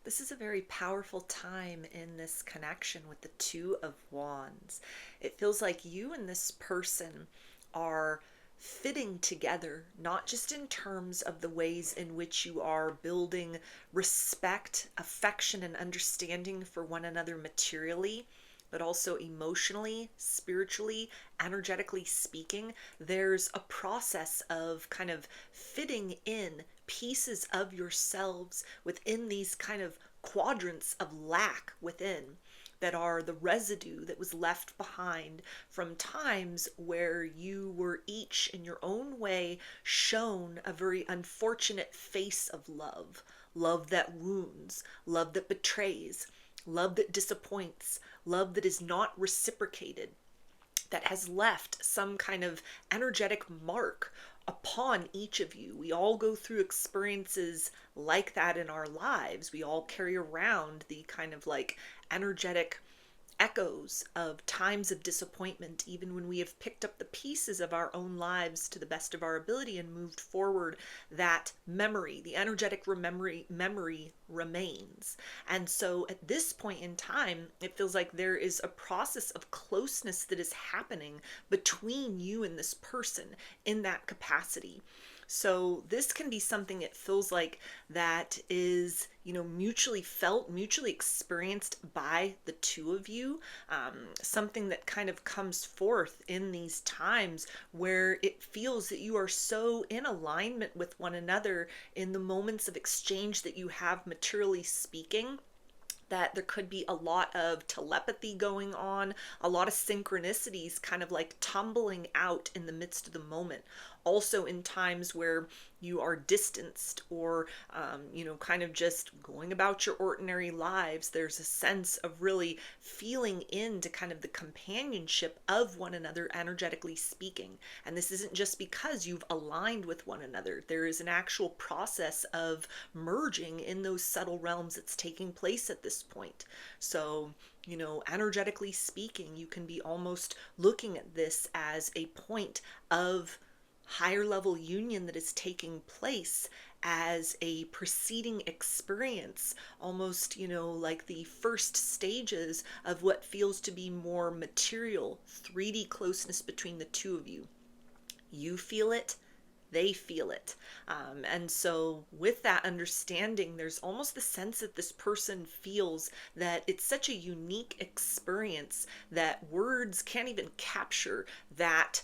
This is a very powerful time in this connection with the Two of Wands. It feels like you and this person are fitting together, not just in terms of the ways in which you are building respect, affection, and understanding for one another materially, but also emotionally, spiritually, energetically speaking. There's a process of kind of fitting in pieces of yourselves within these kind of quadrants of lack within that are the residue that was left behind from times where you were each in your own way shown a very unfortunate face of love. Love that wounds, love that betrays, love that disappoints, love that is not reciprocated, that has left some kind of energetic mark upon each of you. We all go through experiences like that in our lives. We all carry around the kind of like energetic echoes of times of disappointment, even when we have picked up the pieces of our own lives to the best of our ability and moved forward. That memory, the energetic memory remains. And so at this point in time, it feels like there is a process of closeness that is happening between you and this person in that capacity. So this can be something it feels like that is, mutually felt, mutually experienced by the two of you. Something that kind of comes forth in these times where it feels that you are so in alignment with one another in the moments of exchange that you have materially speaking, that there could be a lot of telepathy going on, a lot of synchronicities kind of like tumbling out in the midst of the moment. Also, in times where you are distanced or, kind of just going about your ordinary lives, there's a sense of really feeling into kind of the companionship of one another, energetically speaking. And this isn't just because you've aligned with one another, there is an actual process of merging in those subtle realms that's taking place at this point. So, energetically speaking, you can be almost looking at this as a point of higher level union that is taking place as a preceding experience, almost, like the first stages of what feels to be more material 3D closeness between the two of you. You feel it, they feel it. And so, with that understanding, there's almost the sense that this person feels that it's such a unique experience that words can't even capture that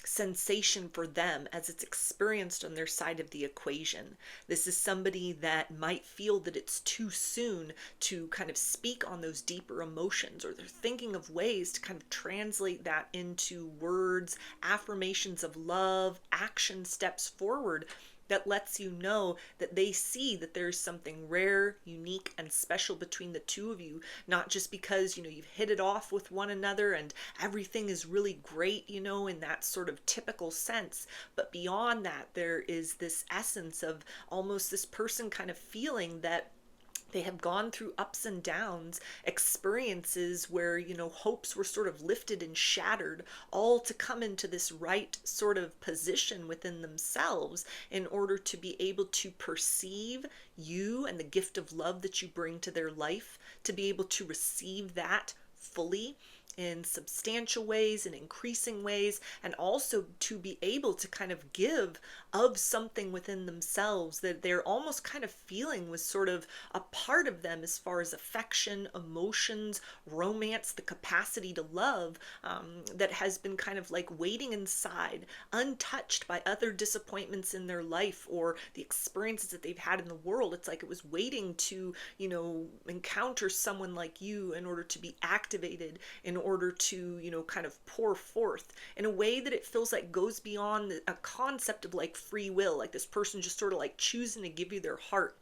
sensation for them as it's experienced on their side of the equation. This is somebody that might feel that it's too soon to kind of speak on those deeper emotions, or they're thinking of ways to kind of translate that into words, affirmations of love, action steps forward that lets you know that they see that there's something rare, unique, and special between the two of you, not just because, you've hit it off with one another and everything is really great, in that sort of typical sense, but beyond that, there is this essence of almost this person kind of feeling that they have gone through ups and downs, experiences where, hopes were sort of lifted and shattered, all to come into this right sort of position within themselves in order to be able to perceive you and the gift of love that you bring to their life, to be able to receive that fully in substantial ways and increasing ways, and also to be able to kind of give of something within themselves that they're almost kind of feeling was sort of a part of them as far as affection, emotions, romance, the capacity to love, that has been kind of like waiting inside, untouched by other disappointments in their life or the experiences that they've had in the world. It's like it was waiting to, encounter someone like you in order to be activated, in order to, kind of pour forth in a way that it feels like goes beyond a concept of like free will, like this person just sort of like choosing to give you their heart.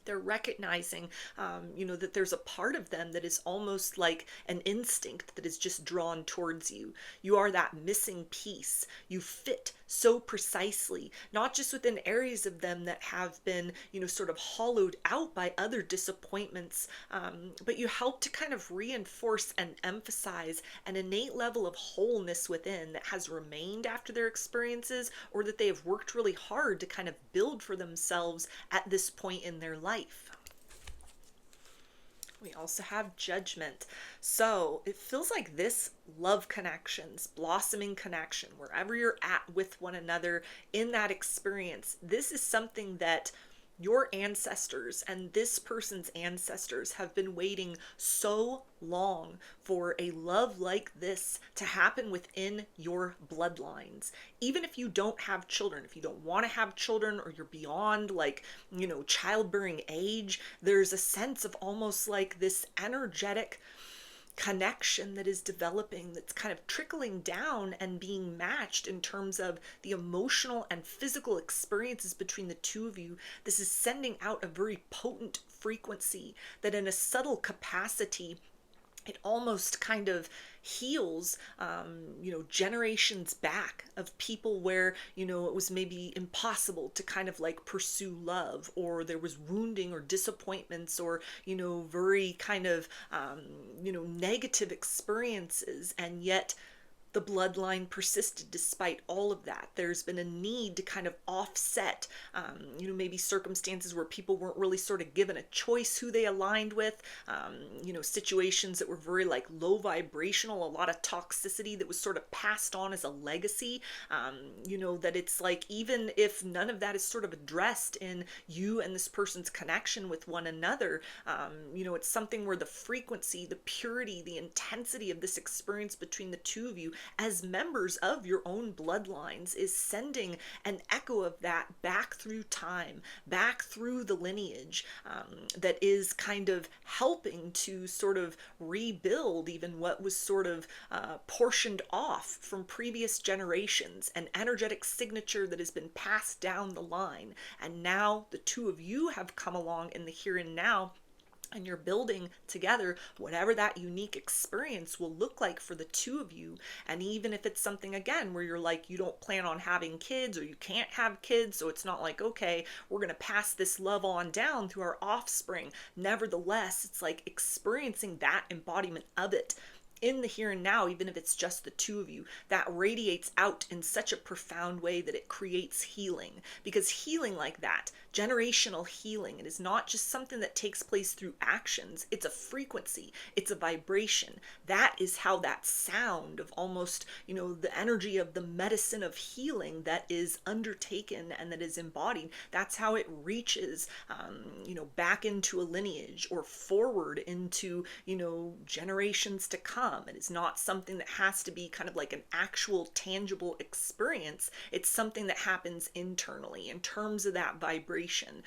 They're recognizing, that there's a part of them that is almost like an instinct that is just drawn towards you. You are that missing piece. You fit so precisely, not just within areas of them that have been, sort of hollowed out by other disappointments, but you help to kind of reinforce and emphasize an innate level of wholeness within that has remained after their experiences, or that they have worked really hard to kind of build for themselves at this point in their life. We also have judgment. So it feels like this love connections, blossoming connection, wherever you're at with one another in that experience, this is something that your ancestors and this person's ancestors have been waiting so long for a love like this to happen within your bloodlines. Even if you don't have children, if you don't want to have children, or you're beyond like, childbearing age, there's a sense of almost like this energetic connection that is developing, that's kind of trickling down and being matched in terms of the emotional and physical experiences between the two of you. This is sending out a very potent frequency that, in a subtle capacity, it almost kind of heals, generations back of people where, it was maybe impossible to kind of like pursue love, or there was wounding or disappointments, or, very kind of, negative experiences. And yet the bloodline persisted despite all of that. There's been a need to kind of offset, maybe circumstances where people weren't really sort of given a choice who they aligned with, situations that were very like low vibrational, a lot of toxicity that was sort of passed on as a legacy, that it's like, even if none of that is sort of addressed in you and this person's connection with one another, it's something where the frequency, the purity, the intensity of this experience between the two of you as members of your own bloodlines is sending an echo of that back through time, back through the lineage, that is kind of helping to sort of rebuild even what was sort of portioned off from previous generations, an energetic signature that has been passed down the line. And now the two of you have come along in the here and now, and you're building together whatever that unique experience will look like for the two of you. And even if it's something, again, where you're like, you don't plan on having kids, or you can't have kids, so it's not like, okay, we're going to pass this love on down through our offspring. Nevertheless, it's like experiencing that embodiment of it in the here and now, even if it's just the two of you, that radiates out in such a profound way that it creates healing. Because healing like that, generational healing, it is not just something that takes place through actions. It's a frequency, it's a vibration. That is how that sound of almost, the energy of the medicine of healing that is undertaken and that is embodied, that's how it reaches, back into a lineage or forward into, generations to come. It is not something that has to be kind of like an actual tangible experience. It's something that happens internally in terms of that vibration,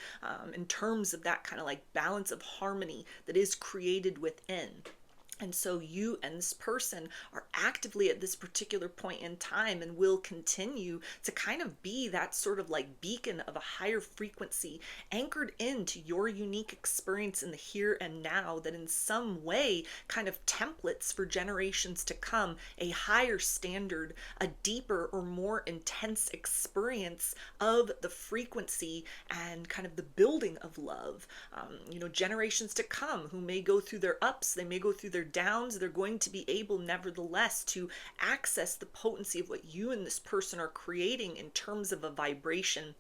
in terms of that kind of like balance of harmony that is created within. And so you and this person are actively at this particular point in time, and will continue to kind of be that sort of like beacon of a higher frequency anchored into your unique experience in the here and now, that in some way kind of templates for generations to come a higher standard, a deeper or more intense experience of the frequency and kind of the building of love. Generations to come who may go through their ups, they may go through their downs, they're going to be able nevertheless to access the potency of what you and this person are creating in terms of a vibration,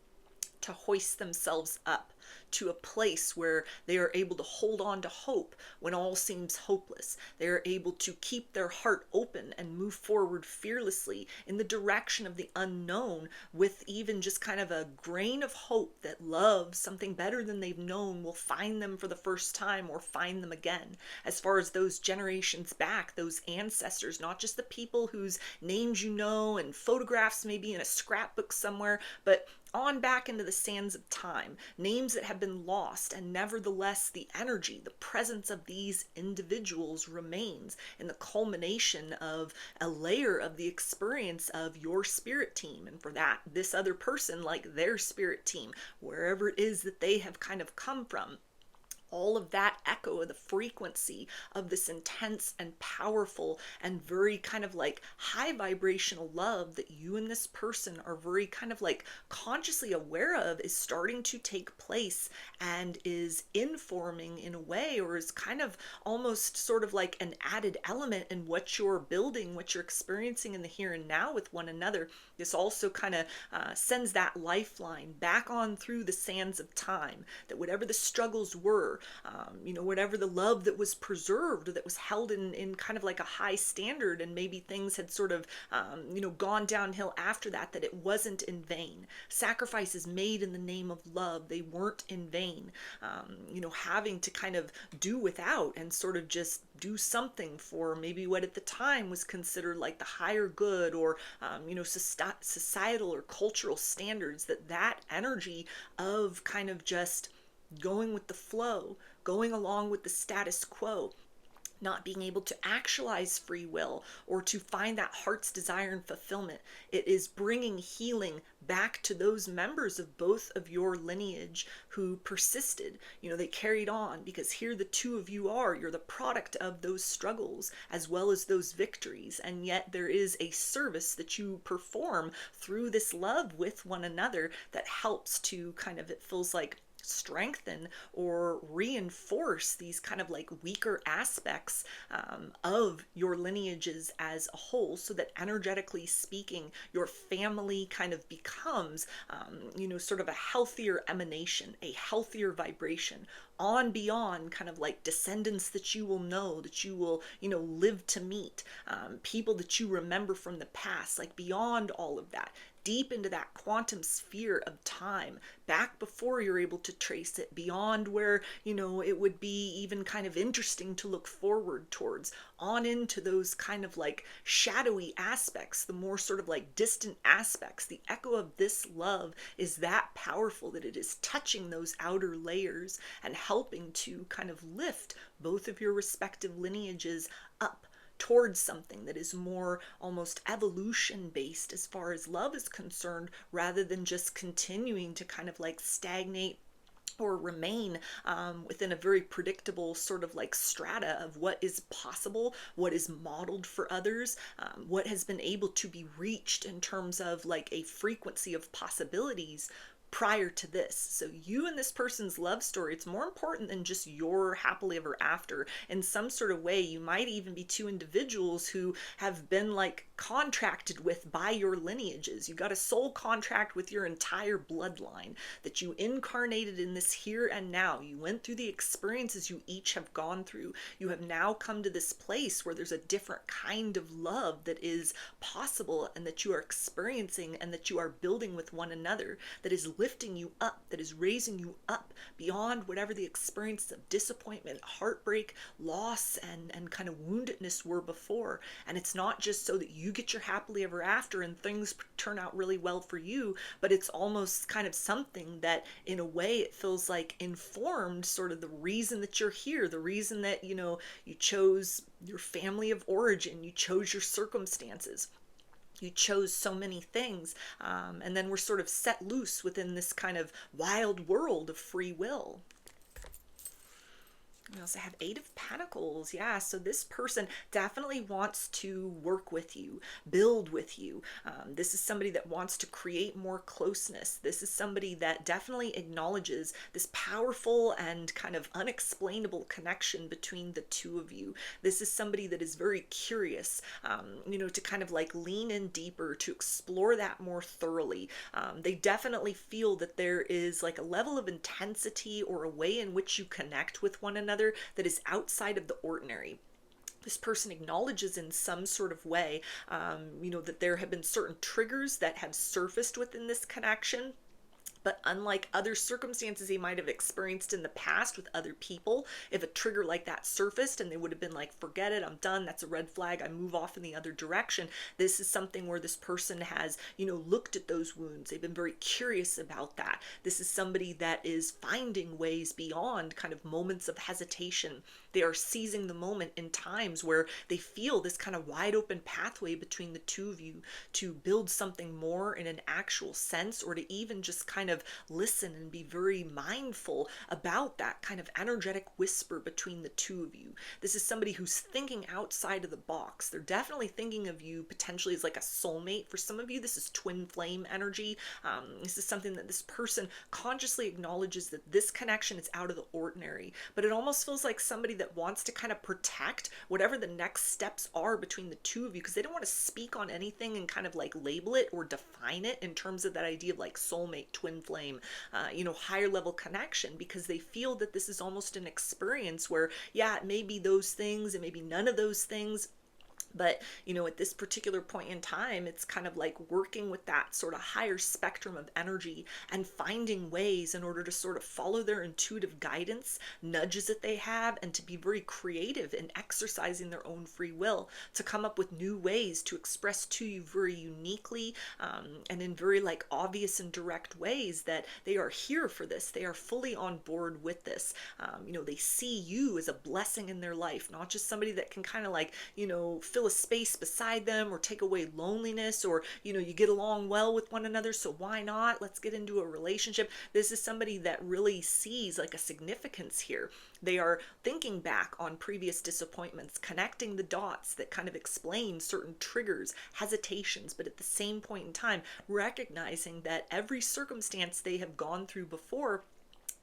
to hoist themselves up to a place where they are able to hold on to hope when all seems hopeless. They are able to keep their heart open and move forward fearlessly in the direction of the unknown, with even just kind of a grain of hope that love, something better than they've known, will find them for the first time, or find them again. As far as those generations back, those ancestors, not just the people whose names and photographs maybe in a scrapbook somewhere, but on back into the sands of time, names that have been lost, and nevertheless the energy, the presence of these individuals remains in the culmination of a layer of the experience of your spirit team, and for that, this other person, like their spirit team, wherever it is that they have kind of come from. All of that echo of the frequency of this intense and powerful and very kind of like high vibrational love that you and this person are very kind of like consciously aware of, is starting to take place and is informing in a way, or is kind of almost sort of like an added element in what you're building, what you're experiencing in the here and now with one another. This also kind of sends that lifeline back on through the sands of time, that whatever the struggles were, whatever the love that was preserved or that was held in kind of like a high standard, and maybe things had sort of, gone downhill after that, that it wasn't in vain. Sacrifices made in the name of love, they weren't in vain. Having to kind of do without and sort of just do something for maybe what at the time was considered like the higher good, or societal or cultural standards, that energy of kind of just going with the flow, going along with the status quo, not being able to actualize free will or to find that heart's desire and fulfillment. It is bringing healing back to those members of both of your lineage who persisted. They carried on, because here the two of you are. You're the product of those struggles as well as those victories. And yet there is a service that you perform through this love with one another that helps to kind of, it feels like, strengthen or reinforce these kind of like weaker aspects of your lineages as a whole, so that energetically speaking, your family kind of becomes, sort of a healthier emanation, a healthier vibration, on beyond kind of like descendants that you will know, that you will, live to meet, people that you remember from the past, like beyond all of that, deep into that quantum sphere of time, back before you're able to trace it, beyond where, it would be even kind of interesting to look forward towards, on into those kind of like shadowy aspects, the more sort of like distant aspects. The echo of this love is that powerful that it is touching those outer layers and helping to kind of lift both of your respective lineages up towards something that is more almost evolution based as far as love is concerned, rather than just continuing to kind of like stagnate or remain within a very predictable sort of like strata of what is possible, what is modeled for others, what has been able to be reached in terms of like a frequency of possibilities prior to this. So you and this person's love story, it's more important than just your happily ever after. In some sort of way, you might even be two individuals who have been like contracted with by your lineages. You got a soul contract with your entire bloodline, that you incarnated in this here and now. You went through the experiences you each have gone through. You have now come to this place where there's a different kind of love that is possible, and that you are experiencing, and that you are building with one another, that is lifting you up, that is raising you up beyond whatever the experience of disappointment, heartbreak, loss, and kind of woundedness were before. And it's not just so that you get your happily ever after and things turn out really well for you, but it's almost kind of something that in a way it feels like informed sort of the reason that you're here, the reason that, you chose your family of origin, you chose your circumstances. You chose so many things, and then we're sort of set loose within this kind of wild world of free will. We also have Eight of Pentacles. Yeah, so this person definitely wants to work with you, build with you. This is somebody that wants to create more closeness. This is somebody that definitely acknowledges this powerful and kind of unexplainable connection between the two of you. This is somebody that is very curious, to kind of like lean in deeper, to explore that more thoroughly. They definitely feel that there is like a level of intensity or a way in which you connect with one another that is outside of the ordinary. This person acknowledges in some sort of way, that there have been certain triggers that have surfaced within this connection. But unlike other circumstances he might have experienced in the past with other people, if a trigger like that surfaced and they would have been like, forget it, I'm done, that's a red flag, I move off in the other direction. This is something where this person has, looked at those wounds. They've been very curious about that. This is somebody that is finding ways beyond kind of moments of hesitation. They are seizing the moment in times where they feel this kind of wide open pathway between the two of you to build something more in an actual sense, or to even just kind of listen and be very mindful about that kind of energetic whisper between the two of you. This is somebody who's thinking outside of the box. They're definitely thinking of you potentially as like a soulmate. For some of you, this is twin flame energy. This is something that this person consciously acknowledges, that this connection is out of the ordinary, but it almost feels like somebody that wants to kind of protect whatever the next steps are between the two of you, because they don't want to speak on anything and kind of like label it or define it in terms of that idea of like soulmate, twin twin flame, higher level connection, because they feel that this is almost an experience where, yeah, it may be those things, it may be none of those things, but at this particular point in time, it's kind of like working with that sort of higher spectrum of energy and finding ways in order to sort of follow their intuitive guidance, nudges that they have, and to be very creative in exercising their own free will to come up with new ways to express to you very uniquely, and in very like obvious and direct ways that they are here for this. They are fully on board with this. They see you as a blessing in their life, not just somebody that can kind of like, fill a space beside them or take away loneliness, or you get along well with one another, so why not, let's get into a relationship. This is somebody that really sees like a significance here. They are thinking back on previous disappointments, connecting the dots that kind of explain certain triggers, hesitations, but at the same point in time recognizing that every circumstance they have gone through before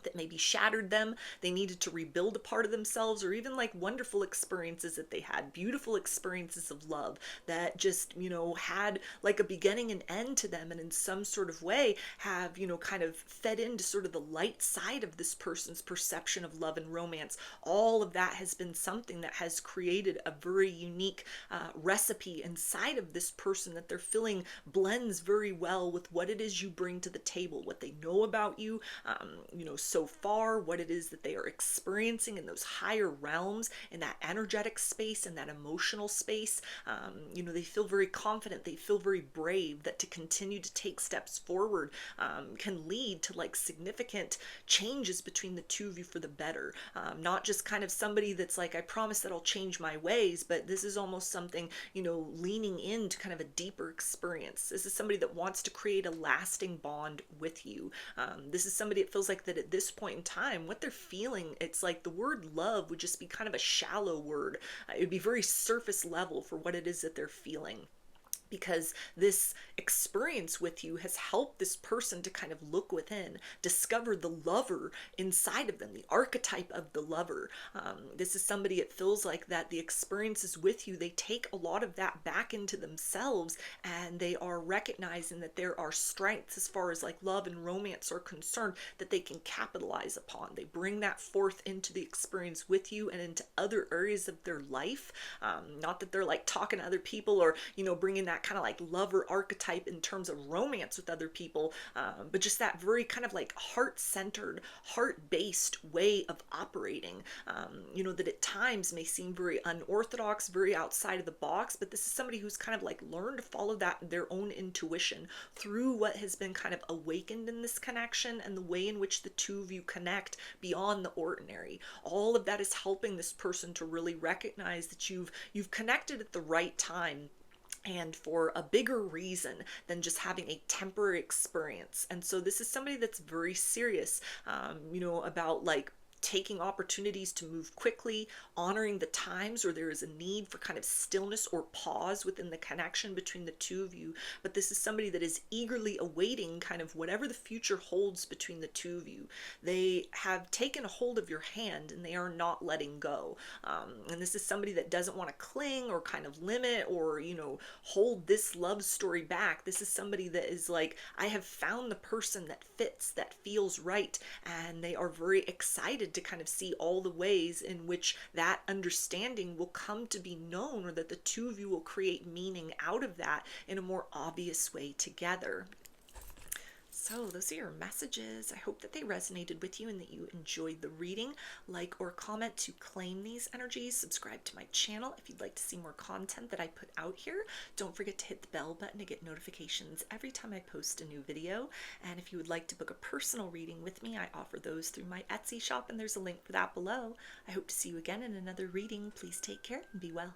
that maybe shattered them, they needed to rebuild a part of themselves, or even like wonderful experiences that they had, beautiful experiences of love that just, had like a beginning and end to them, and in some sort of way have, kind of fed into sort of the light side of this person's perception of love and romance. All of that has been something that has created a very unique recipe inside of this person that they're feeling blends very well with what it is you bring to the table, what they know about you, so far, what it is that they are experiencing in those higher realms, in that energetic space, in that emotional space. They feel very confident, they feel very brave, that to continue to take steps forward can lead to like significant changes between the two of you for the better. Not just kind of somebody that's like, I promise that I'll change my ways, but this is almost something, leaning into kind of a deeper experience. This is somebody that wants to create a lasting bond with you. This is somebody that feels like that at this point in time, what they're feeling, it's like the word love would just be kind of a shallow word. It would be very surface level for what it is that they're feeling, because this experience with you has helped this person to kind of look within, discover the lover inside of them, the archetype of the lover. This is somebody, it feels like that the experiences with you, they take a lot of that back into themselves, and they are recognizing that there are strengths as far as like love and romance are concerned that they can capitalize upon. They bring that forth into the experience with you and into other areas of their life. Not that they're like talking to other people or, bringing that kind of like lover archetype in terms of romance with other people, but just that very kind of like heart-centered, heart-based way of operating, that at times may seem very unorthodox, very outside of the box, but this is somebody who's kind of like learned to follow that their own intuition through what has been kind of awakened in this connection and the way in which the two of you connect beyond the ordinary. All of that is helping this person to really recognize that you've connected at the right time, and for a bigger reason than just having a temporary experience. And so this is somebody that's very serious, about like taking opportunities to move quickly, honoring the times where there is a need for kind of stillness or pause within the connection between the two of you. But this is somebody that is eagerly awaiting kind of whatever the future holds between the two of you. They have taken a hold of your hand and they are not letting go. And this is somebody that doesn't want to cling or kind of limit or, hold this love story back. This is somebody that is like, I have found the person that fits, that feels right. And they are very excited to kind of see all the ways in which that understanding will come to be known, or that the two of you will create meaning out of that in a more obvious way together. So those are your messages. I hope that they resonated with you and that you enjoyed the reading. Like or comment to claim these energies. Subscribe to my channel if you'd like to see more content that I put out here. Don't forget to hit the bell button to get notifications every time I post a new video. And if you would like to book a personal reading with me, I offer those through my Etsy shop, and there's a link for that below. I hope to see you again in another reading. Please take care and be well.